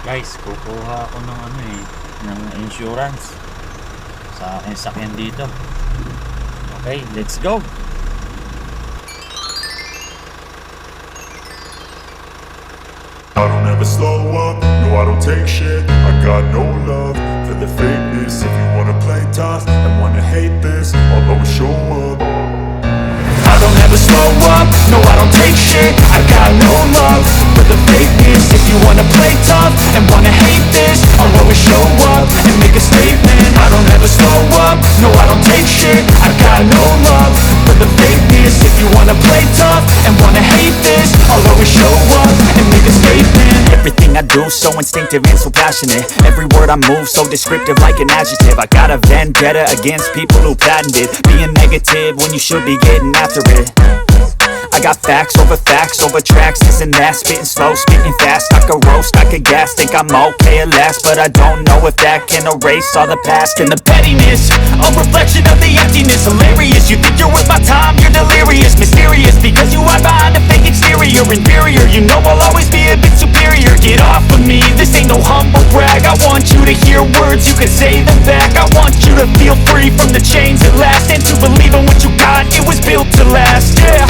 Guys, kukuha ako ng ng insurance sa aking sakyan dito. Okay, let's go. I don't ever slow up, no I don't take shit. I got no love for the fakeness. If you wanna play tough and wanna hate this, I'll always show up. I don't ever slow up, no I don't take shit. I got no love for the fakeness. If you wanna play tough and wanna hate this, I'll always show up and make a statement. I don't ever slow up, no I don't take shit. I got no love for the fakeness. If you wanna play tough and wanna hate this, I'll always show up and make a statement. Everything I do so instinctive and so passionate. Every word I move so descriptive like an adjective. I got a vendetta against people who patented being negative when you should be getting after it. I got facts over tracks, this and that. Spitting slow, spitting fast, I could roast, I could gas. Think I'm okay at last, but I don't know if that can erase all the past. And the pettiness, a reflection of the emptiness. Hilarious, you think you're worth my time, you're delirious. Mysterious, because you hide behind a fake exterior. Inferior, you know I'll always be a bit superior. Get off of me, this ain't no humble brag. I want you to hear words, you can say them back. I want you to feel free from the chains at last, and to believe in what you got, it was built to last, yeah.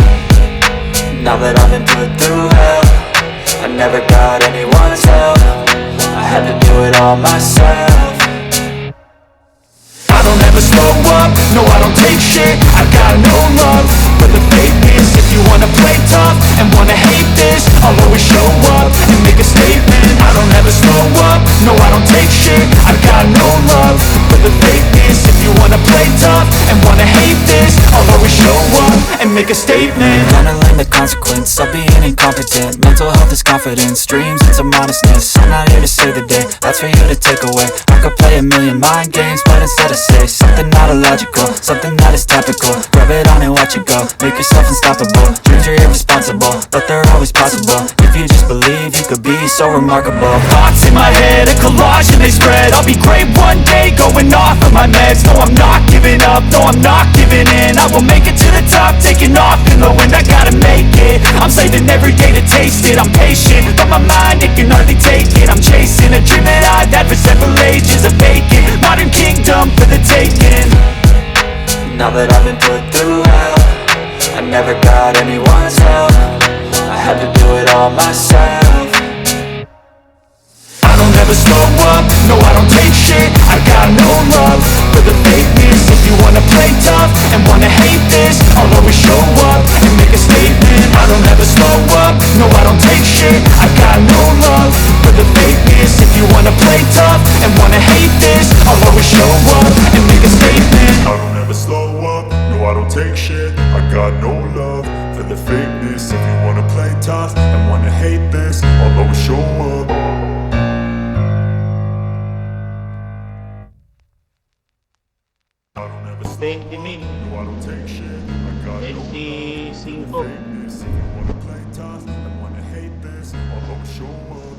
Now that I've been put through hell, I never got anyone's help. I had to do it all myself. I don't ever slow up, no I don't take shit. I got no love for the fakeness. If you wanna play tough and wanna hate this, I'll always show up and make a statement. I don't ever slow up, no I don't take shit. I got no love for the fakeness. If you wanna play tough and wanna hate this, I'll always show up and make a statement. Gonna learn the consequence of being incompetent. Mental health is confidence, dreams into modestness. I'm not here to save the day, that's for you to take away. I could play a million mind games, but instead I say something not illogical, something that is topical. Rub it on and watch it go, make yourself unstoppable. Dreams are irresponsible, but they're always possible. If you just believe, you could be so remarkable. Thoughts in my head, a collage and they spread. I'll be great one day, going off of my meds. No, I'm not giving up, no, I'm not giving in. I will make it to the top, taking off in the wind. I gotta make it, I'm saving every day to taste it. I'm patient, but my mind, it can hardly take it. I'm chasing a dream that I've had for several ages. A vacant, modern kingdom for the taking. Now that I've been put through hell, I never got anyone's help. I had to do it all myself. I don't ever slow up, no I don't take shit. I got no love for the fakeness. If you wanna play tough and wanna hate this, I'll always show up and make a statement. I don't ever slow up, no I don't take shit. I got no love for the fakeness. If you wanna play tough and wanna hate this, I'll always show up and make a statement. I don't ever slow up, no I don't take shit. I got no love for the fakeness. If you wanna play tough and wanna hate this, I'll always show up. I don't ever slow 20 mil, up, no I don't take shit. I got no love 25. for the fakeness. If you wanna play tough and wanna hate this, I'll always show up.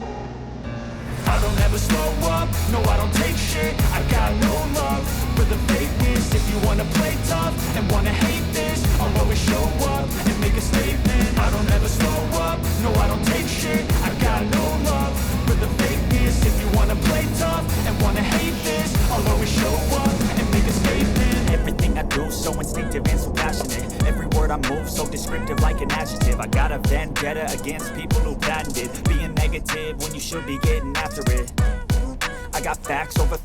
I don't ever slow up, no I don't take shit. I got no love for the fakeness. If you wanna play tough and wanna hate this, I'll always show up and make a statement. I don't ever slow up, no I don't take shit. I got no love for the fakeness. If you wanna play tough and wanna hate this, I'll always show up and make a statement. Everything I do so instinctive and so passionate. Every word I move so descriptive like an adjective. I got a vendetta against people who patented being negative when you should be getting after it. I got facts over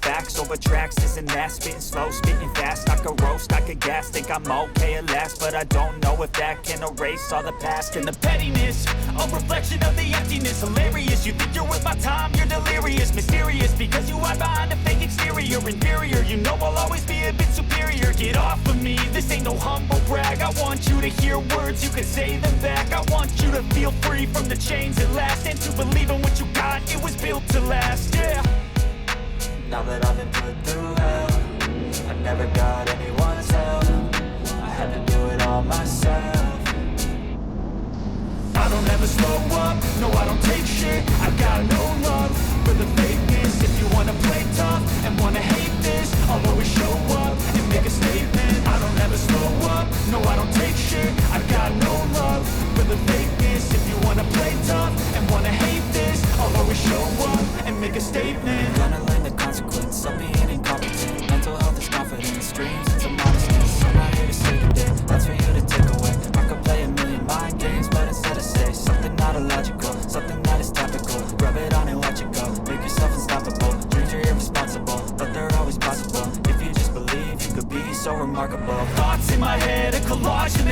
tracks, this and that. Spitting slow, spitting fast, I could roast, I could gas. Think I'm okay at last, but I don't know if that can erase all the past. And the pettiness, a reflection of the emptiness. Hilarious, you think you're worth my time, you're delirious. Mysterious, because you hide behind a fake exterior. Inferior, you know I'll always be a bit superior. Get off of me, this ain't no humble brag. I want you to hear words, you can say them back. I want you to feel free from the chains at last, and to believe in what you got, it was built to last, yeah. Now that I've been put through hell, I never got anyone's help. I had to do it all myself. I don't ever slow up, no I don't take shit. I got no love for the fakeness. If you wanna play tough and wanna hate this, I'll always show up and make a statement. I don't ever slow up, no I don't take shit. I got no love for the fakeness. If you wanna play tough and wanna hate this, I'll always show up and make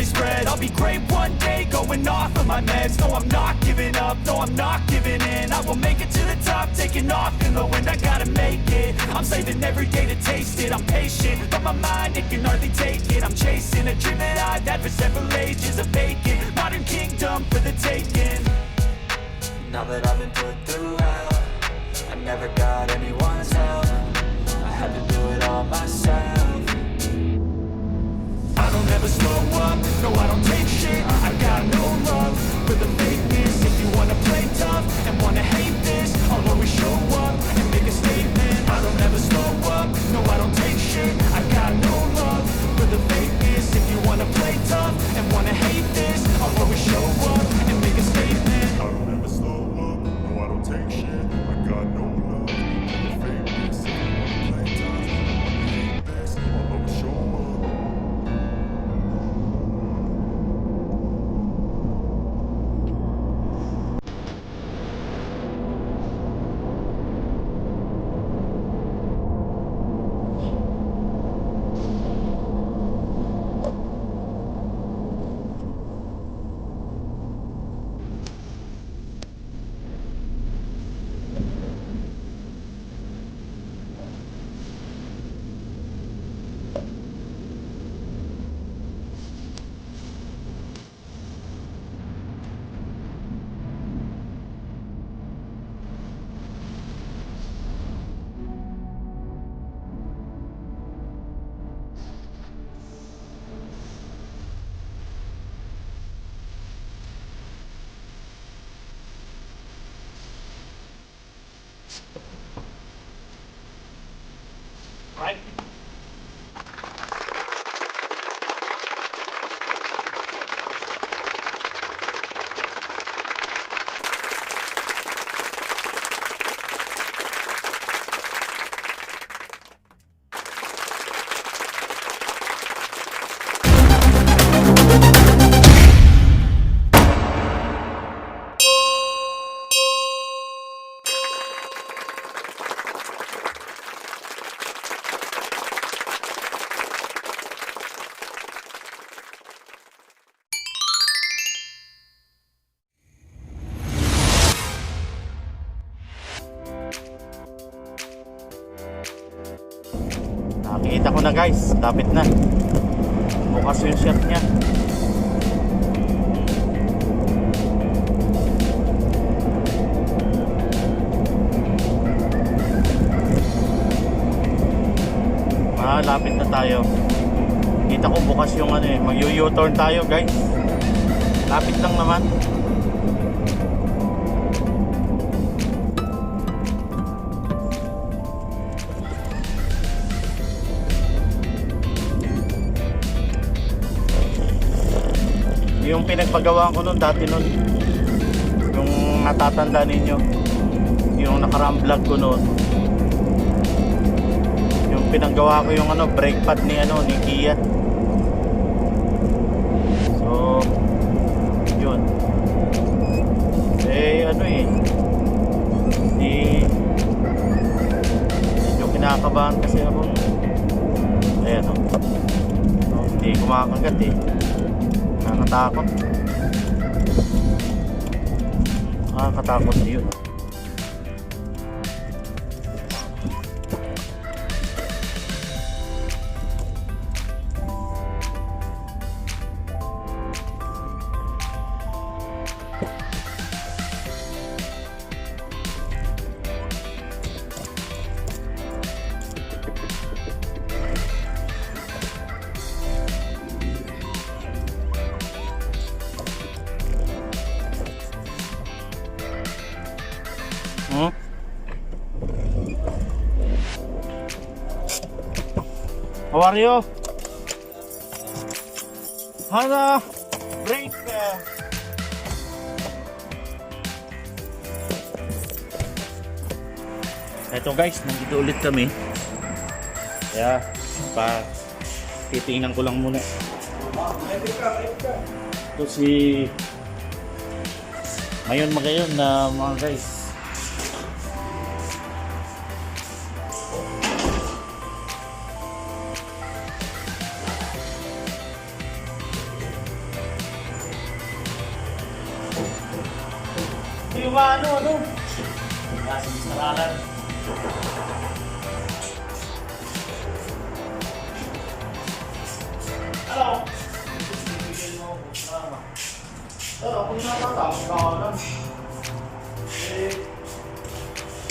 they spread. I'll be great one day, going off of my meds. No, I'm not giving up, no, I'm not giving in. I will make it to the top, taking off in the wind. I gotta make it, I'm saving every day to taste it. I'm patient, but my mind, it can hardly take it. I'm chasing a dream that I've had for several ages. A vacant, modern kingdom for the taking. Now that I've been put through hell, I never got anyone's help. I had to do it all myself. I don't ever slow up, no I don't take shit. I got no love for the fakeness. If you wanna play tough and wanna hate this, I'll always show up and make a statement. I don't ever slow up, no I don't take shit. I got no love for the fakeness. If you wanna play tough and wanna hate this, I'll always show up and make a statement. I don't ever slow up, no I don't take shit. I got no love for the fakeness. If you wanna play tough, I hate this, I'll always show up. Right. Nakikita ko na guys, lapit na. Bukas yung shirt niya. Lapit na tayo. Kita ko bukas yung ano eh, mag-U-turn tayo guys. Lapit lang naman. Yung pinagpagawa ko nun dati nun, yung natatanda ninyo, yung nakaraang vlog ko nun, yung pinagawa ko yung ano, brake pad ni ano, ni Kia. So yun, eh ano eh, medyo kinakabahan kasi ako. Ayan o, hindi kumakagat eh. Nakakatakot. Nakakatakot yun. How are you? Hana, break. Eto guys, nandito ulit kami. Kaya, titingnan ko lang muna. Ito si Mayon Magayon na mga guys. yung ano. Klaseng saralan. Hello. Pero kung nakatapos ka ako lang.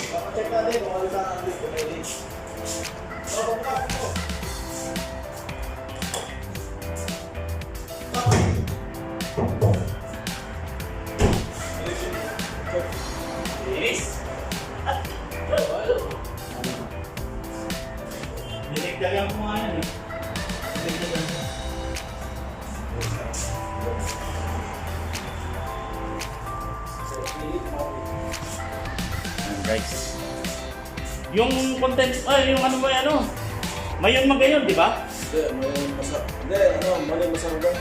Papacheck natin kung ano lang ang dito. So, kung ito. Linis. Dinigdagan ko nga yan eh. Dinigdagan ko. Guys. Yung content, yung ano ba ano? Mayon magayon, di ba? Mali masarap lang.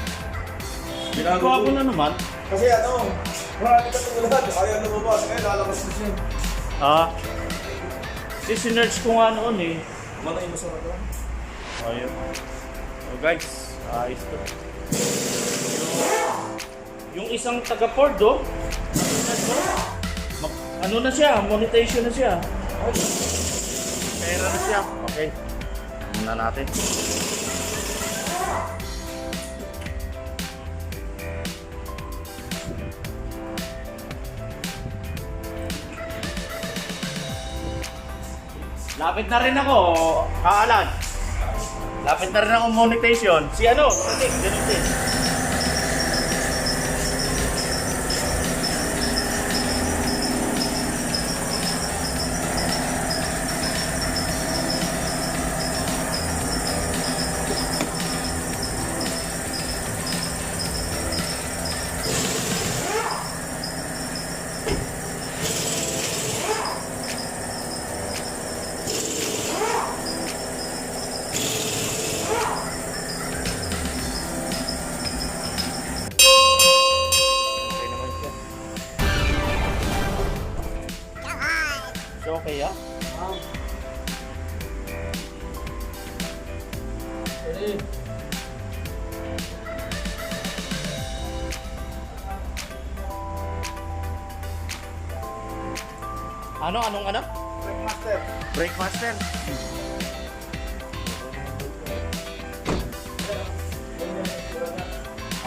Ginagawa ko na naman. Kasi marami ka ito lahat. Ayaw lumabas. Ngayon, lalabas na siya. Sinerge ko nga noon eh. Mali masarap lang. Ayun. So guys, ayos to. Yung isang taga-Ford ano na siya, monetization na siya. Pera na siya. Okay. Muna natin. Lapit na rin ako, Kaalan. Lapit na rin ako monetization. Si ano? Ganun din. So, okay ah? Anong ano? Breakmaster. Breakmaster.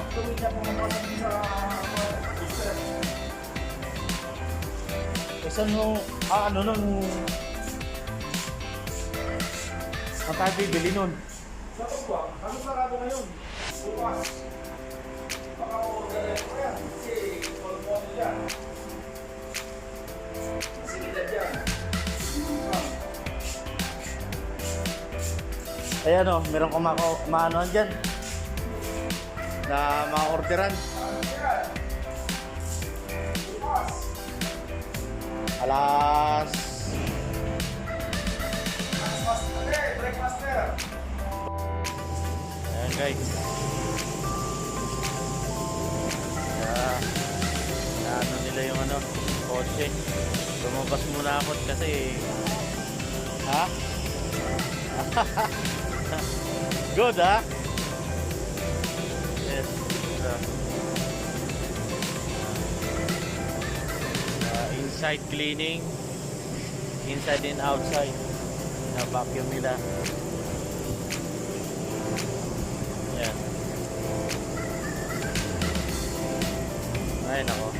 Actually, siya pumapasan sa booster. Kasi ano nun? Ang tayo bibili nun? Sa Tugwa, ano sarado ngayon? Bukas. Baka orderin ko yan. Kasi all model yan. Masigilad yan. Ayan o, meron maanoan dyan na ma-orderan. Alas Breakmaster. ayan guys. Ano nila yung kotse. Lumabas muna ako kasi good yes. Inside cleaning, inside and outside na vacuum nila. Yan. Ay nako.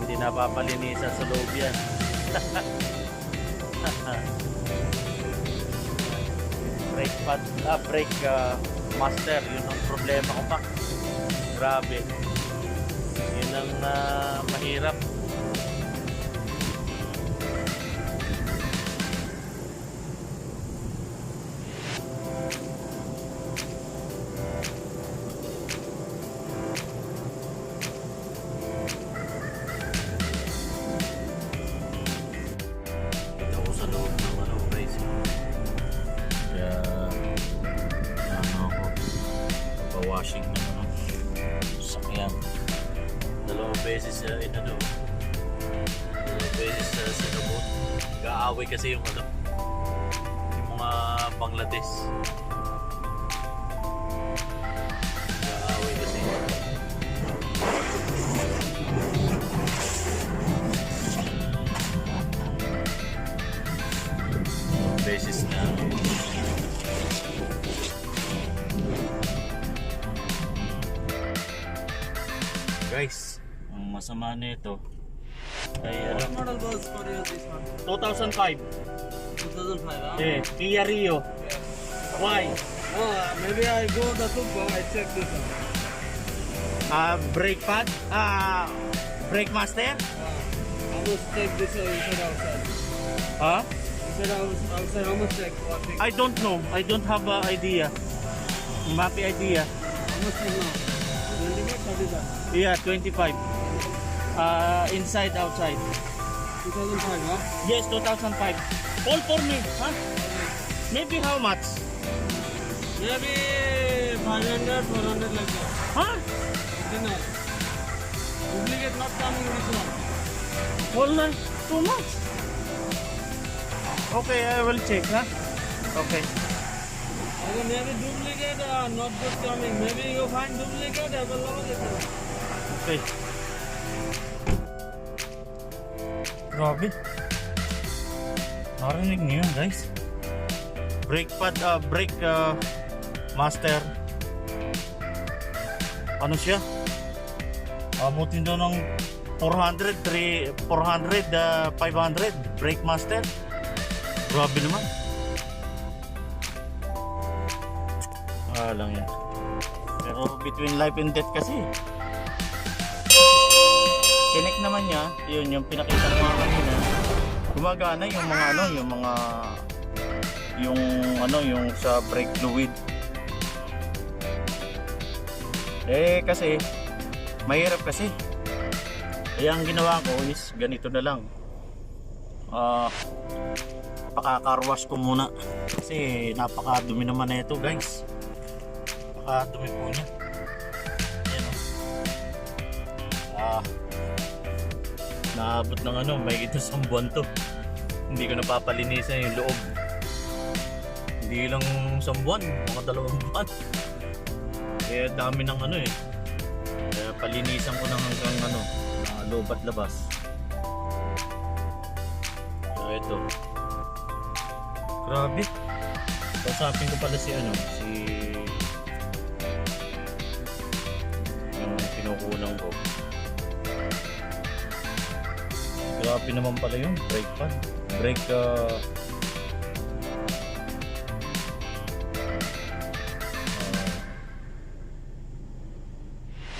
Hindi napapalinisan sa loob yan. Brake master, yun ang problema ko pa. Grabe. Yun ang mahirap. Washing beses inano, dalawang beses sinabot. Nag-aaway kasi yung ano, yung mga Bangladesh. Nag-aaway kasi. Dalawang beses na. Guys, ang masama nito ay What model was for you this one? 2005. 2005, huh? Eh, Kia Rio. Why? Maybe I go the super, I check this one. Brake pad? Brake master? How much check this inside outside? Huh? Inside outside, how much check? What check? I don't know. I don't have an idea. Mapi idea. How much check now? 25, 30 that. Yeah, 25. Inside, outside. 2005, huh? Yes, 2005. All for me, huh? Maybe how much? Maybe 500, 400 like that. Huh? Original. Duplicate not coming this one. Wala, too much. Okay, I will check, huh? Okay. Okay, maybe duplicate not good coming. Maybe you find duplicate available. Okay. Grabe. Narinig niyo yun, guys. Brake pad, brake master. Ano siya? Abutin daw ng 400, 500 brake master. Grabe naman. Lang yan. Pero between life and death kasi. Sinek naman niya, yun yung pinakita ko nga kanina. Gumagana yung mga ano, yung sa brake fluid. Eh kasi mahirap kasi. Kaya ang ginawa ko is ganito na lang. Pakakarwash ko muna kasi napakadumi naman na ito, guys. Napakadumi po niya. Ayan, naabot ng ano, may ito sa buwan to. Hindi ko napapalinisan yung loob. Hindi lang sa buwan, mga 2 buwan. Kaya dami ng ano eh. Kaya palinisan ko ng hanggang ano, loob at labas. So ito. Grabe. Kausapin ko pala si ano, yung pinukulang ko. Grabe naman pala yun, brake pad. Brake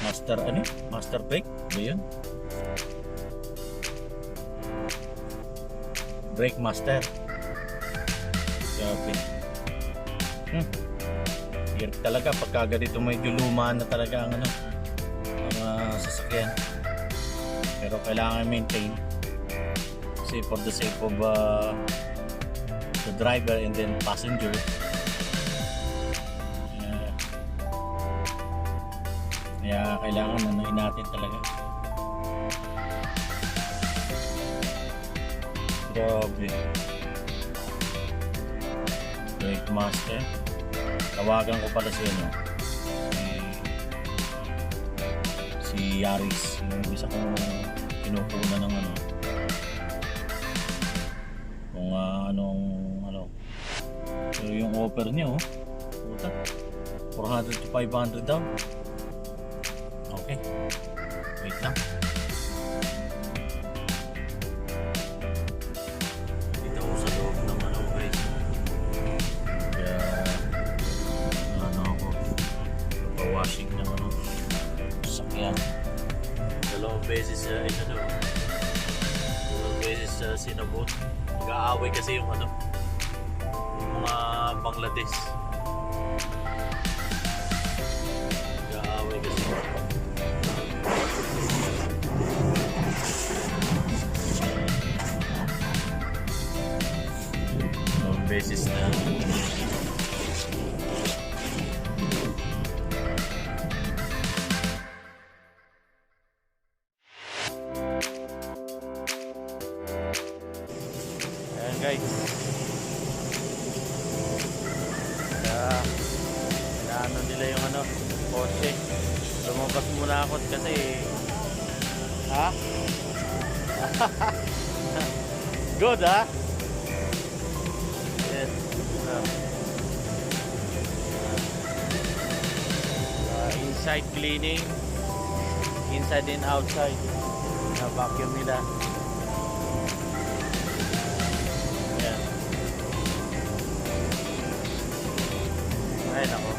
master ano? Master brake ba yun? Brake master. Grabe. Hirap talaga pagka ganito medyo luma na talaga ang ano, ang sasakyan. Pero kailangan maintain kasi for the sake of the driver and then passenger. Kaya kailangan ano natin talaga. Grabe. Brake master. Tawagan ko pala si ano, si Yaris, yung isa kong pinupuna ng ano, kung anong ano. So yung offer niya, oh, puta, 400 to 500 daw. Okay, wait lang. Dito ako sa loob ng ano, guys. Kaya ano ako, washing ng ano, sasakyan. 2 beses ito, 2 beses sinabot. Nag-aaway kasi yung ano, yung mga Bangladesh. Nag-aaway kasi. Beses na kotse. Lumabas muna ako kasi ha? Good ha? Yes. Inside cleaning, inside and outside na vacuum nila. Yan. Ay nako.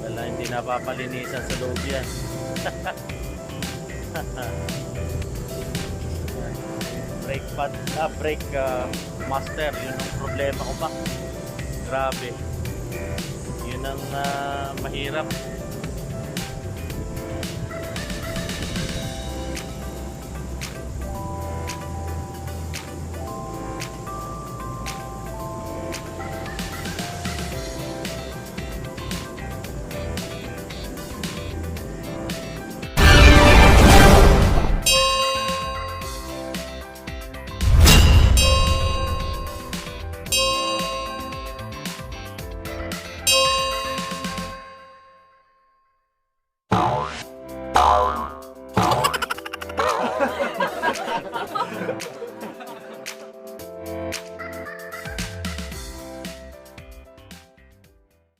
Wala, hindi napapalinisan sa loob yan. Brake master, yun ang problema ko pa. Grabe. Yun ang mahirap.